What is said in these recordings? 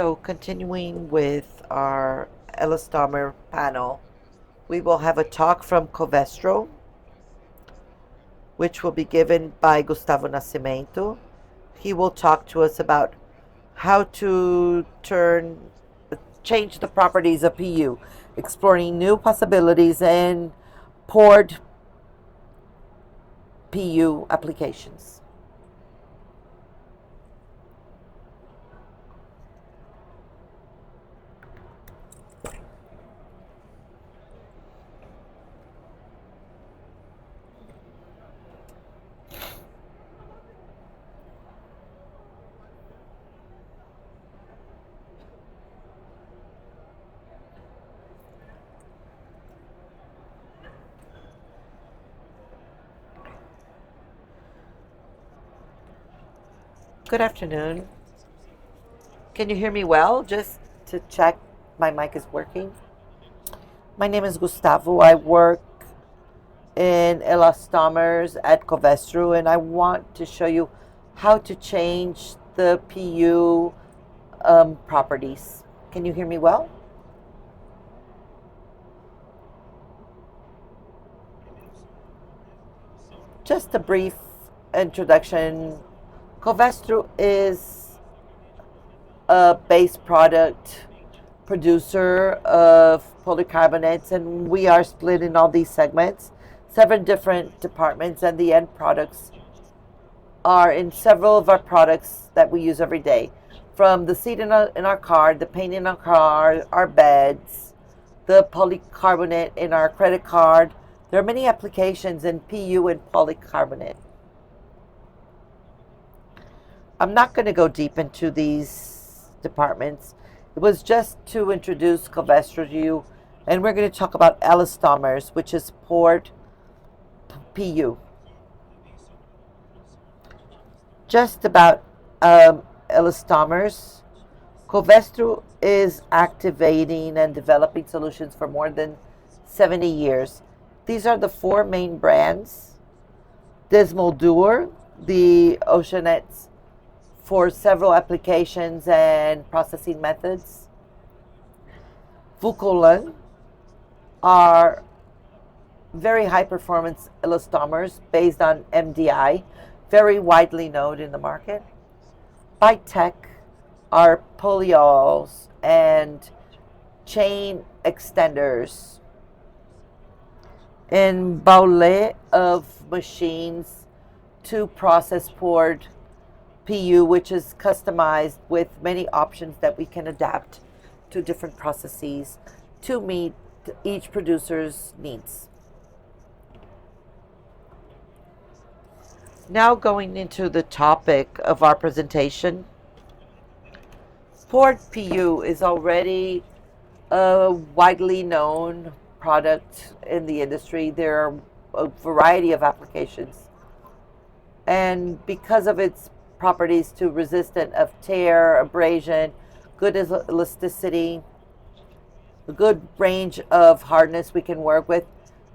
So continuing with our elastomer panel, we will have a talk from Covestro, which will be given by Gustavo Nascimento. He will talk to us about how to change the properties of PU, exploring new possibilities in poured PU applications. Good afternoon. Can you hear me well? Just to check my mic is working. My name is Gustavo. I work in elastomers at Covestro, and I want to show you how to change the PU properties. Can you hear me well? Just a brief introduction. Covestro is a base product producer of polycarbonates, and we are split in all these segments, 7 different departments, and the end products are in several of our products that we use every day, from the seat in our car, the paint in our car, our beds, the polycarbonate in our credit card. There are many applications in PU and polycarbonate. I'm not going to go deep into these departments. It was just to introduce Covestro to you, and we're going to talk about elastomers, which is poured PU. Just about elastomers. Covestro is activating and developing solutions for more than 70 years. These are the 4 main brands. Desmoldure, the oceanettes for several applications and processing methods. Vucolan are very high performance elastomers based on MDI, very widely known in the market. Bitech are polyols and chain extenders. And Baule of machines to process poured PU, which is customized with many options that we can adapt to different processes to meet each producer's needs. Now going into the topic of our presentation. Poured PU is already a widely known product in the industry. There are a variety of applications. And because of its properties to resistant of tear, abrasion, good elasticity, a good range of hardness we can work with.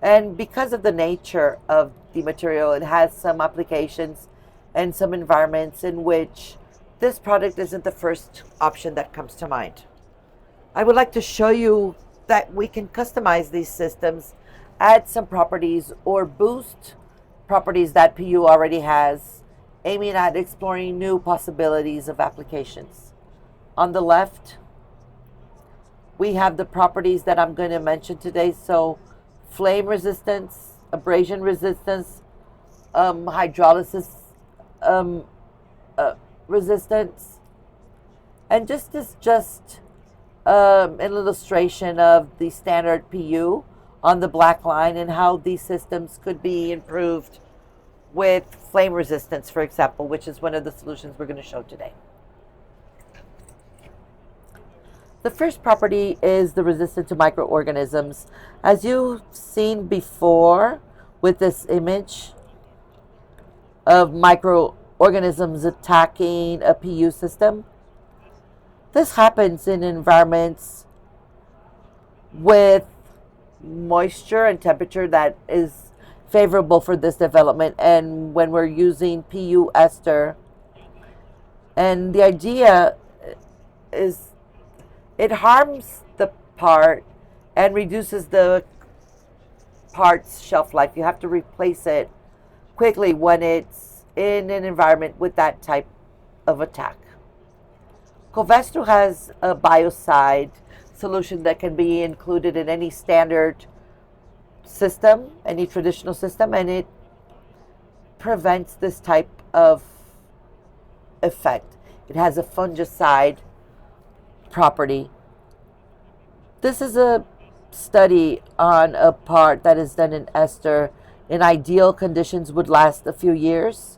And because of the nature of the material, it has some applications and some environments in which this product isn't the first option that comes to mind. I would like to show you that we can customize these systems, add some properties, or boost properties that PU already has, aiming at exploring new possibilities of applications. On the left, we have the properties that I'm going to mention today. So flame resistance, abrasion resistance, hydrolysis resistance. And just an illustration of the standard PU on the black line and how these systems could be improved with flame resistance, for example, which is one of the solutions we're going to show today. The first property is the resistance to microorganisms. As you've seen before with this image of microorganisms attacking a PU system, this happens in environments with moisture and temperature that is favorable for this development, and when we're using PU ester. And the idea is It harms the part and reduces the part's shelf life. You have to replace it quickly when it's in an environment with that type of attack. Covestro has a biocide solution that can be included in any standard system, any traditional system, and it prevents this type of effect. It has a fungicide property. This is a study on a part that is done in ester. In ideal conditions would last a few years.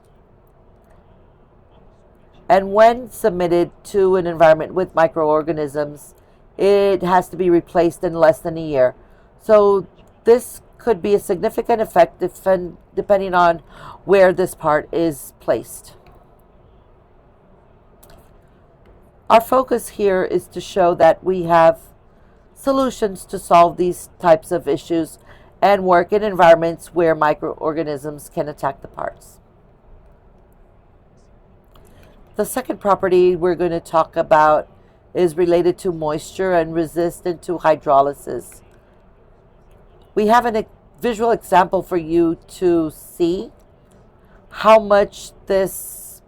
And when submitted to an environment with microorganisms, it has to be replaced in less than a year. So this could be a significant effect depending on where this part is placed. Our focus here is to show that we have solutions to solve these types of issues and work in environments where microorganisms can attack the parts. The second property we're going to talk about is related to moisture and resistant to hydrolysis. We have a visual example for you to see how much this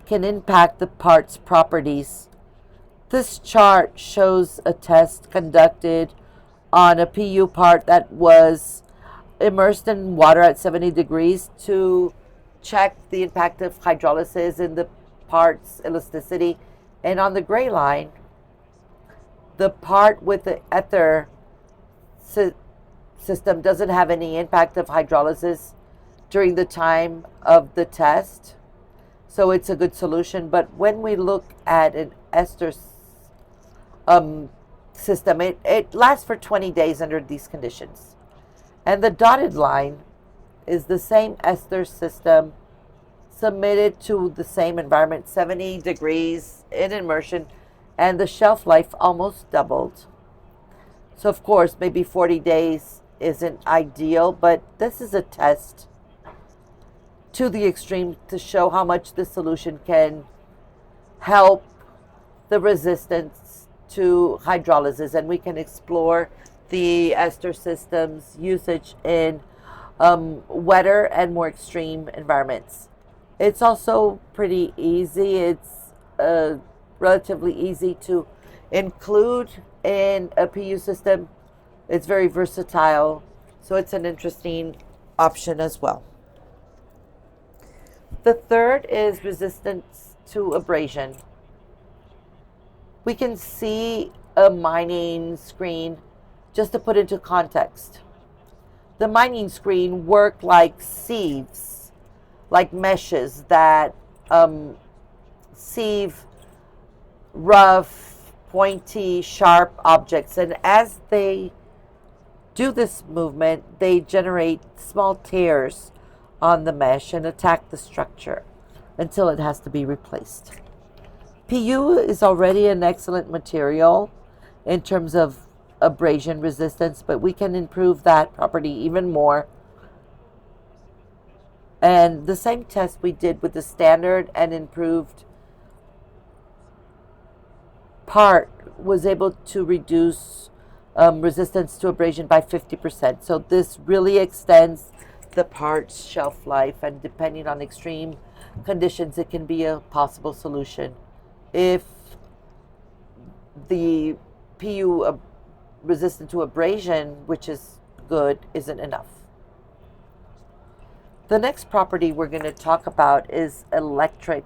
can impact the part's properties. This chart shows a test conducted on a PU part that was immersed in water at 70 degrees to check the impact of hydrolysis in the part's elasticity. And on the gray line, the part with the ether system doesn't have any impact of hydrolysis during the time of the test. So it's a good solution. But when we look at an ester system, it lasts for 20 days under these conditions. And the dotted line is the same ester system submitted to the same environment, 70 degrees in immersion, and the shelf life almost doubled. So of course, maybe 40 days isn't ideal, but this is a test to the extreme to show how much the solution can help the resistance to hydrolysis, and we can explore the ester system's usage in wetter and more extreme environments. It's also pretty easy. It's relatively easy to include in a PU system. It's very versatile, so it's an interesting option as well. The third is resistance to abrasion. We can see a mining screen just to put into context. The mining screen work like sieves, like meshes that sieve rough, pointy, sharp objects. And as they do this movement, they generate small tears on the mesh and attack the structure until it has to be replaced. PU is already an excellent material in terms of abrasion resistance, but we can improve that property even more. And the same test we did with the standard and improved part was able to reduce resistance to abrasion by 50%. So this really extends the part's shelf life, and depending on extreme conditions, it can be a possible solution if the PU resistant to abrasion, which is good, isn't enough. The next property we're going to talk about is electric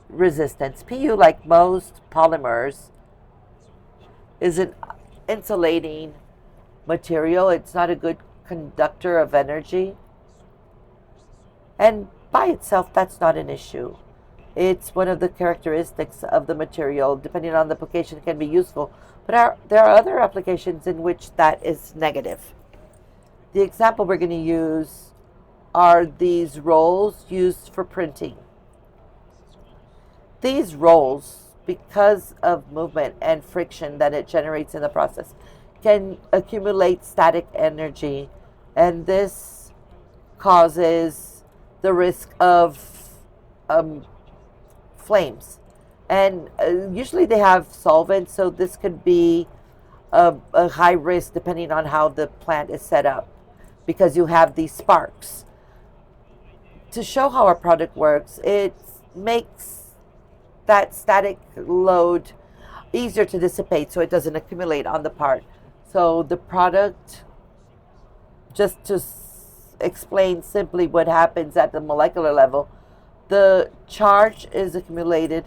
resistance. PU, like most polymers, is an insulating material. It's not a good conductor of energy. And by itself, that's not an issue. It's one of the characteristics of the material. Depending on the application, it can be useful. But there are other applications in which that is negative. The example we're going to use are these rolls used for printing. These rolls, because of movement and friction that it generates in the process, can accumulate static energy, and this causes the risk of flames. And usually they have solvents, so this could be a high risk depending on how the plant is set up because you have these sparks. To show how our product works, it makes that static load easier to dissipate so it doesn't accumulate on the part. So the product, just to explain simply what happens at the molecular level, the charge is accumulated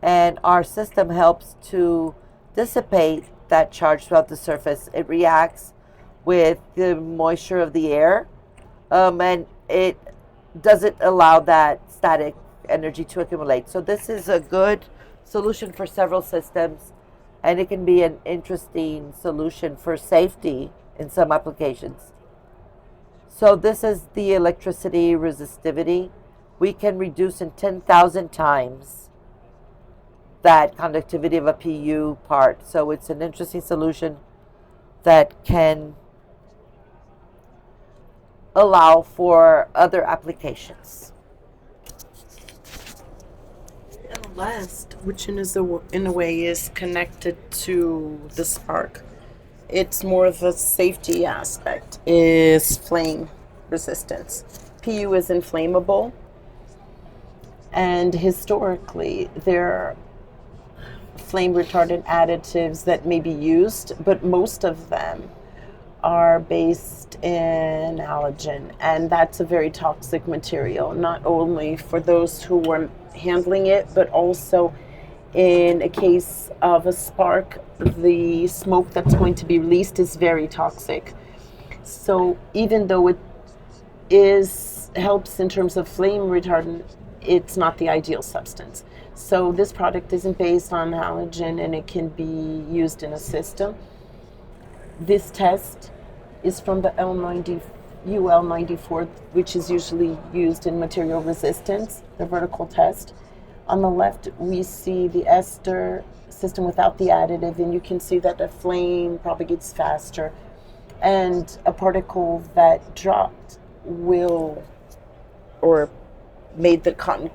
and our system helps to dissipate that charge throughout the surface. It reacts with the moisture of the air, and it doesn't allow that static energy to accumulate. So this is a good solution for several systems, and it can be an interesting solution for safety in some applications. So this is the electricity resistivity. We can reduce in 10,000 times that conductivity of a PU part. So it's an interesting solution that can allow for other applications. And the last, which in a way is connected to the spark, it's more of a safety aspect, is flame resistance. PU is inflammable, and historically there are flame retardant additives that may be used, but most of them are based in halogen, and that's a very toxic material, not only for those who are handling it, but also in a case of a spark, the smoke that's going to be released is very toxic. So even though it helps in terms of flame retardant, it's not the ideal substance. So this product isn't based on halogen, and it can be used in a system. This test is from the UL94, which is usually used in material resistance, the vertical test. On the left, we see the ester system without the additive, and you can see that the flame propagates faster, and a particle that dropped made the cotton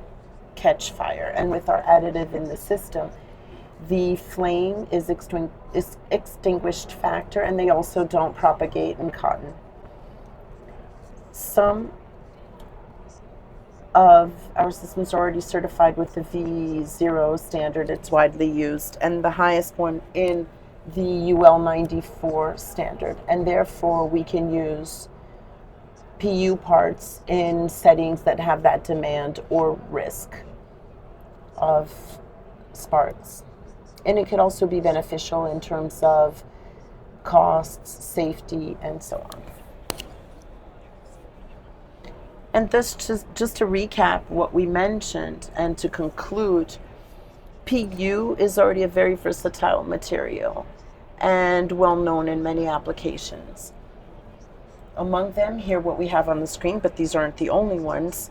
catch fire. And with our additive in the system, the flame is extinguished factor, and they also don't propagate in cotton. Some of our systems are already certified with the V0 standard. It's widely used, and the highest one in the UL94 standard, and therefore we can use PU parts in settings that have that demand or risk of sparks. And it could also be beneficial in terms of costs, safety, and so on. And this, just to recap what we mentioned and to conclude, PU is already a very versatile material and well known in many applications. Among them, here what we have on the screen, but these aren't the only ones.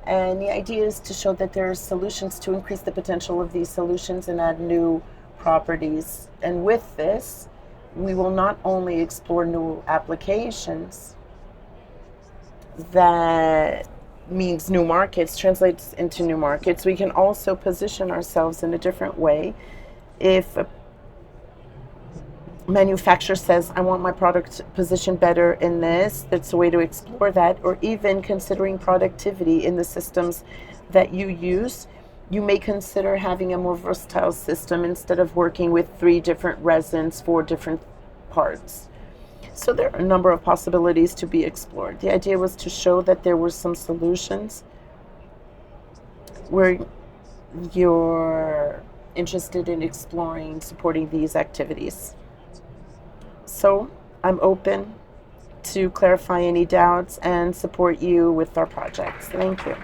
And the idea is to show that there are solutions to increase the potential of these solutions and add new properties. And with this, we will not only explore new applications, that means new markets, translates into new markets. We can also position ourselves in a different way. If a manufacturer says, I want my product positioned better in this, that's a way to explore that. Or even considering productivity in the systems that you use, you may consider having a more versatile system instead of working with 3 different resins for different parts. So there are a number of possibilities to be explored. The idea was to show that there were some solutions where you're interested in exploring, supporting these activities. So I'm open to clarify any doubts and support you with our projects. Thank you.